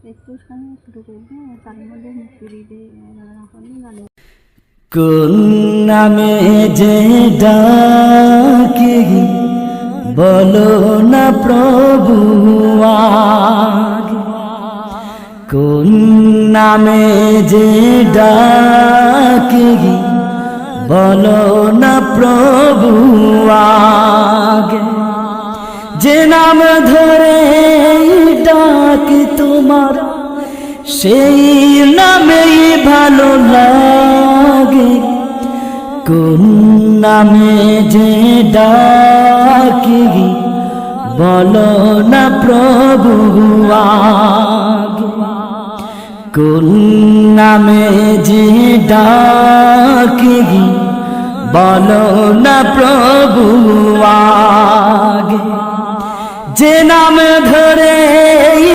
একটুখানি শুরু করবো, তার মধ্যে মুক্তি দিয়ে গানে কোন নামে যে ডাকি বলো না প্রভু আগে, কোন নামে যে ডাকি বলো না প্রভু আগে, যে নাম ধরে ডাকি তোমার সেই নামেই ভালো লাগে। কোন নামে যে ডাকি বলো না প্রভু আগে, কোন নামে যে ডাকি বলো না প্রভু আগে, যে নাম ধরে